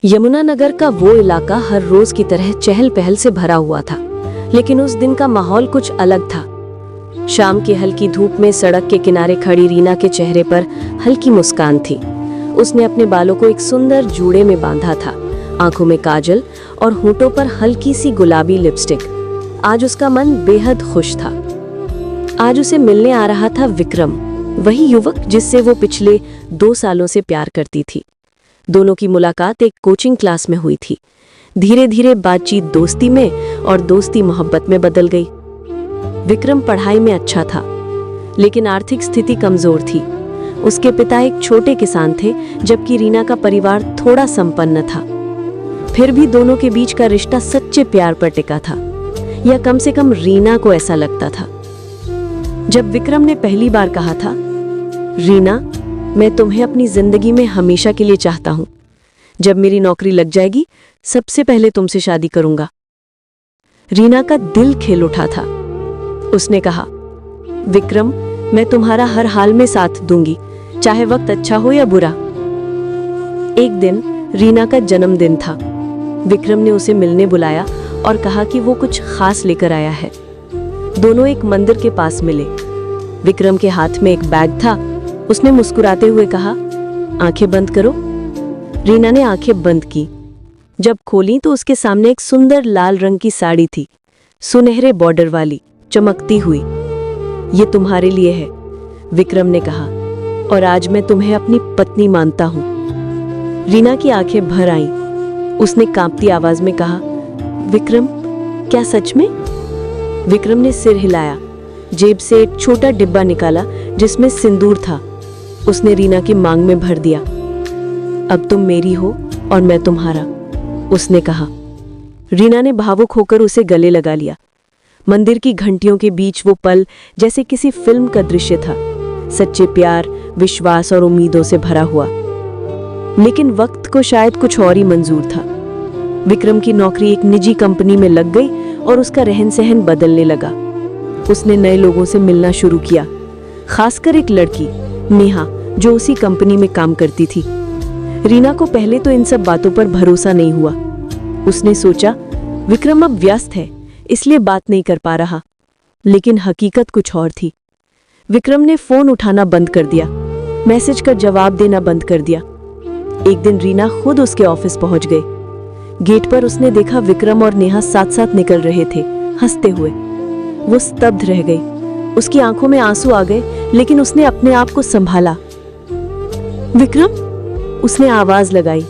यमुनानगर का वो इलाका हर रोज की तरह चहल पहल से भरा हुआ था, लेकिन उस दिन का माहौल कुछ अलग था। शाम की हल्की धूप में सड़क के किनारे खड़ी रीना के चेहरे पर हल्की मुस्कान थी। उसने अपने बालों को एक सुंदर जूड़े में बांधा था, आंखों में काजल और होठों पर हल्की सी गुलाबी लिपस्टिक। आज उसका मन बेहद खुश था। आज उसे मिलने आ रहा था विक्रम, वही युवक जिससे वो पिछले 2 सालों से प्यार करती थी। दोनों की मुलाकात एक कोचिंग क्लास में हुई थी। धीरे धीरे बातचीत दोस्ती में और दोस्ती मोहब्बत में बदल गई। विक्रम पढ़ाई में अच्छा था, लेकिन आर्थिक स्थिति कमजोर थी। उसके पिता एक छोटे किसान थे, जबकि रीना का परिवार थोड़ा संपन्न था। फिर भी दोनों के बीच का रिश्ता सच्चे प्यार पर टिका था, या कम से कम रीना को ऐसा लगता था। जब विक्रम ने पहली बार कहा था, रीना, मैं तुम्हें अपनी जिंदगी में हमेशा के लिए चाहता हूं। जब मेरी नौकरी लग जाएगी, सबसे पहले तुमसे शादी करूंगा। रीना का दिल खिल उठा था। उसने कहा, विक्रम, मैं तुम्हारा हर हाल में साथ दूंगी, चाहे वक्त अच्छा हो या बुरा। एक दिन रीना का जन्मदिन था। विक्रम ने उसे मिलने बुलाया और कहा कि वो कुछ खास लेकर आया है। दोनों एक मंदिर के पास मिले। विक्रम के हाथ में एक बैग था। उसने मुस्कुराते हुए कहा, आंखें बंद करो। रीना ने आंखें बंद की। जब खोली तो उसके सामने एक सुंदर लाल रंग की साड़ी थी, सुनहरे बॉर्डर वाली, चमकती हुई। ये तुम्हारे लिए है, विक्रम ने कहा, और आज मैं तुम्हें अपनी पत्नी मानता हूं। रीना की आंखें भर आईं। उसने कांपती आवाज में कहा, विक्रम, क्या सच में? विक्रम ने सिर हिलाया। जेब से एक छोटा डिब्बा निकाला जिसमें सिंदूर था। उसने रीना की मांग में भर दिया। अब तुम मेरी हो और मैं तुम्हारा, उसने कहा। रीना ने भावुक होकर उसे गले लगा लिया। मंदिर की घंटियों के बीच वो पल जैसे किसी फिल्म का दृश्य था, सच्चे प्यार, विश्वास और उम्मीदों से भरा हुआ। लेकिन वक्त को शायद कुछ और ही मंजूर था। विक्रम की नौकरी एक निजी कंपनी में लग गई और उसका रहन सहन बदलने लगा। उसने नए लोगों से मिलना शुरू किया, खासकर एक लड़की, नेहा, जो उसी कंपनी में काम करती थी। रीना को पहले तो इन सब बातों पर भरोसा नहीं हुआ। उसने सोचा, विक्रम अब व्यस्त है, इसलिए बात नहीं कर पा रहा। लेकिन हकीकत कुछ और थी। विक्रम ने फोन उठाना बंद कर दिया, मैसेज का जवाब देना बंद कर दिया। एक दिन रीना खुद उसके ऑफिस पहुंच गई। गेट पर उसने देखा विक्रम और नेहा साथ साथ निकल रहे थे, हंसते हुए। वो स्तब्ध रह गई। उसकी आंखों में आंसू आ गए, लेकिन उसने अपने आप को संभाला। विक्रम, उसने आवाज लगाई।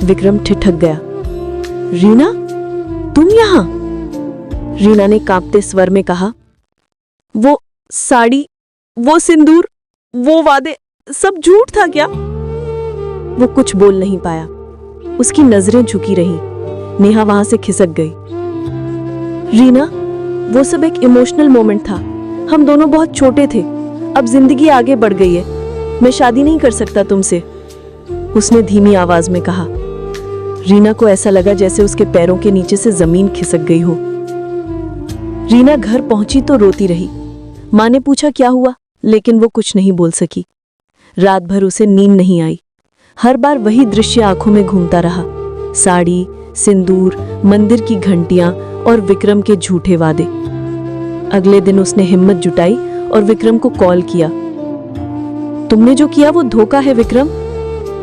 विक्रम ठिठक गया। रीना, तुम यहां? रीना ने कांपते स्वर में कहा, वो साड़ी, वो सिंदूर, वो वादे, सब झूठ था क्या? वो कुछ बोल नहीं पाया। उसकी नजरें झुकी रहीं। नेहा वहां से खिसक गई। रीना, वो सब एक इमोशनल मोमेंट था। हम दोनों बहुत छोटे थे। अब जिंदगी आगे बढ़ गई है। मैं शादी नहीं कर सकता तुमसे, उसने धीमी आवाज में कहा। रीना को ऐसा लगा जैसे उसके पैरों के नीचे से जमीन खिसक गई हो। रीना घर पहुंची तो रोती रही। मां ने पूछा क्या हुआ, लेकिन वो कुछ नहीं बोल सकी। रात भर उसे नींद नहीं आई। हर बार वही दृश्य आंखों में घूमता रहा, साड़ी, सिंदूर, मंदिर की घंटियां और विक्रम के झूठे वादे। अगले दिन उसने हिम्मत जुटाई और विक्रम को कॉल किया। तुमने जो किया वो धोखा है विक्रम।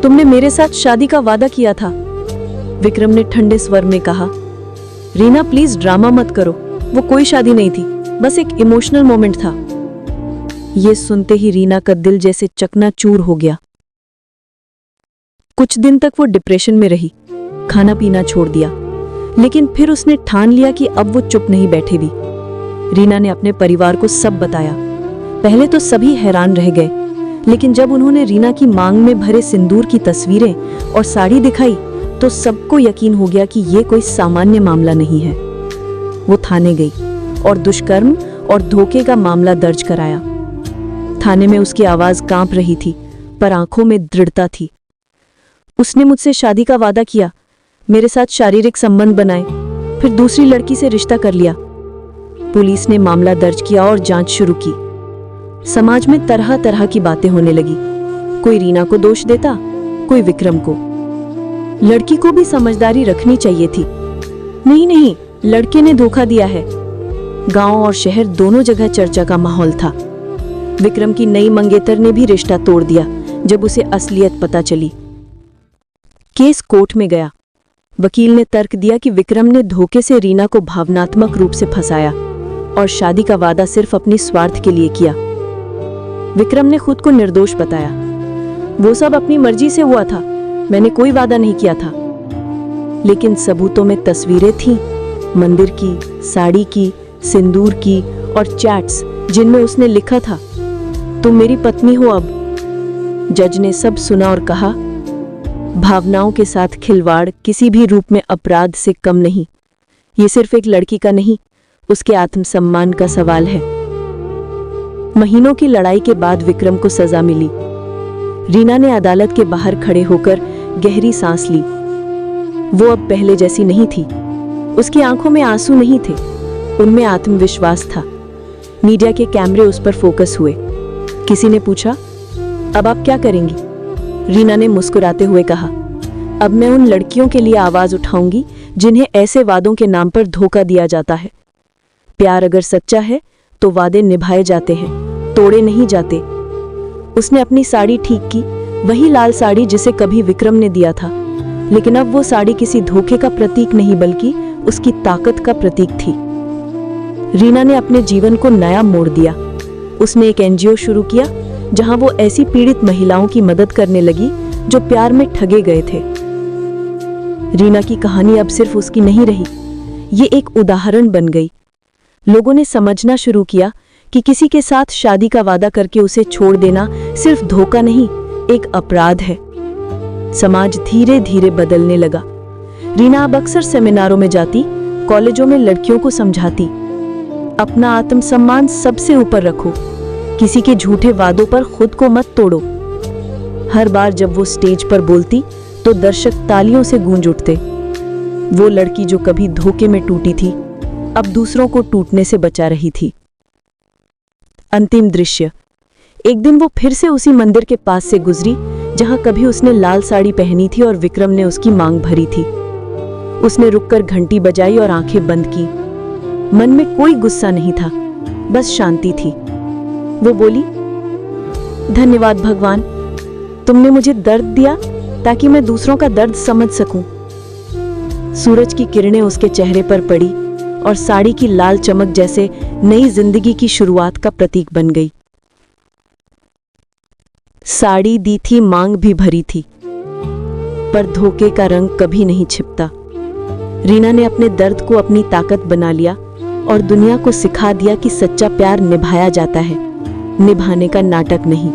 तुमने मेरे साथ शादी का वादा किया था। विक्रम ने ठंडे स्वर में कहा। रीना, प्लीज ड्रामा मत करो। वो कोई शादी नहीं थी, बस एक इमोशनल मोमेंट था। ये सुनते ही रीना का दिल जैसे चकनाचूर हो गया। कुछ दिन तक वो डिप्रेशन में रही, खाना पीना छोड़ दिया। लेकिन फिर उसने ठान लिया कि अब वो चुप नहीं बैठेगी। रीना ने अपने परिवार को सब बताया। पहले तो सभी हैरान रह गए, लेकिन जब उन्होंने रीना की मांग में भरे सिंदूर की तस्वीरें और साड़ी दिखाई, तो सबको यकीन हो गया कि ये कोई सामान्य मामला नहीं है। वो थाने गई और दुष्कर्म और धोखे का मामला दर्ज कराया। थाने में उसकी आवाज कांप रही थी, पर आंखों में दृढ़ता थी। उसने मुझसे शादी का वादा किया, मेरे साथ शारीरिक संबंध बनाए, फिर दूसरी लड़की से रिश्ता कर लिया। पुलिस ने मामला दर्ज किया और जांच शुरू की। समाज में तरह तरह की बातें होने लगी। कोई रीना को दोष देता, कोई विक्रम को। लड़की को भी समझदारी रखनी चाहिए थी। नहीं नहीं, लड़के ने धोखा दिया है। गांव और शहर दोनों जगह चर्चा का माहौल था। विक्रम की नई मंगेतर ने भी रिश्ता तोड़ दिया जब उसे असलियत पता चली। केस कोर्ट में गया। वकील ने तर्क दिया कि विक्रम ने धोखे से रीना को भावनात्मक रूप से फंसाया और शादी का वादा सिर्फ अपनी स्वार्थ के लिए किया। विक्रम ने खुद को निर्दोष बताया। वो सब अपनी मर्जी से हुआ था, मैंने कोई वादा नहीं किया था। लेकिन सबूतों में तस्वीरें थीं, मंदिर की, साड़ी की, सिंदूर की और चैट्स जिनमें उसने लिखा था, तुम मेरी पत्नी हो अब। जज ने सब सुना और कहा, भावनाओं के साथ खिलवाड़ किसी भी रूप में अपराध से कम नहीं। ये सिर्फ एक लड़की का नहीं, उसके आत्मसम्मान का सवाल है। महीनों की लड़ाई के बाद विक्रम को सजा मिली। रीना ने अदालत के बाहर खड़े होकर गहरी सांस ली। वो अब पहले जैसी नहीं थी। उसकी आंखों में आंसू नहीं थे, उनमें आत्मविश्वास था। मीडिया के कैमरे उस पर फोकस हुए। किसी ने पूछा, अब आप क्या करेंगी? रीना ने मुस्कुराते हुए कहा, अब मैं उन लड़कियों के लिए आवाज उठाऊंगी जिन्हें ऐसे वादों के नाम पर धोखा दिया जाता है। प्यार अगर सच्चा है तो वादे निभाए जाते हैं, तोड़े नहीं जाते। उसने अपनी साड़ी ठीक की, वही लाल साड़ी जिसे कभी विक्रम ने दिया था, लेकिन अब वो साड़ी किसी धोखे का प्रतीक नहीं बल्कि उसकी ताकत का प्रतीक थी। रीना ने अपने जीवन को नया मोड़ दिया। उसने एक एनजीओ शुरू किया जहां वो ऐसी पीड़ित महिलाओं की मदद करने लगी जो प्यार में ठगे गए थे। रीना की कहानी अब सिर्फ उसकी नहीं रही, ये एक उदाहरण बन गई। लोगों ने समझना शुरू किया कि किसी के साथ शादी का वादा करके उसे छोड़ देना सिर्फ धोखा नहीं, एक अपराध है। समाज धीरे धीरे बदलने लगा। रीना अब अक्सर सेमिनारों में जाती, कॉलेजों में लड़कियों को समझाती, अपना आत्मसम्मान सबसे ऊपर रखो, किसी के झूठे वादों पर खुद को मत तोड़ो। हर बार जब वो स्टेज पर बोलती तो दर्शक तालियों से गूंज उठते। वो लड़की जो कभी धोखे में टूटी थी, अब दूसरों को टूटने से बचा रही थी। अंतिम दृश्य, एक दिन वो फिर से उसी मंदिर के पास से गुजरी जहां कभी उसने लाल साड़ी पहनी थी और विक्रम ने उसकी मांग भरी थी। उसने रुककर घंटी बजाई और आंखें बंद की। मन में कोई गुस्सा नहीं था, बस शांति थी। वो बोली, धन्यवाद भगवान, तुमने मुझे दर्द दिया ताकि मैं दूसरों का दर्द समझ सकूं। सूरज की किरणें उसके चेहरे पर पड़ी और साड़ी की लाल चमक जैसे नई जिंदगी की शुरुआत का प्रतीक बन गई। साड़ी दी थी, मांग भी भरी थी, पर धोखे का रंग कभी नहीं छिपता। रीना ने अपने दर्द को अपनी ताकत बना लिया और दुनिया को सिखा दिया कि सच्चा प्यार निभाया जाता है, निभाने का नाटक नहीं।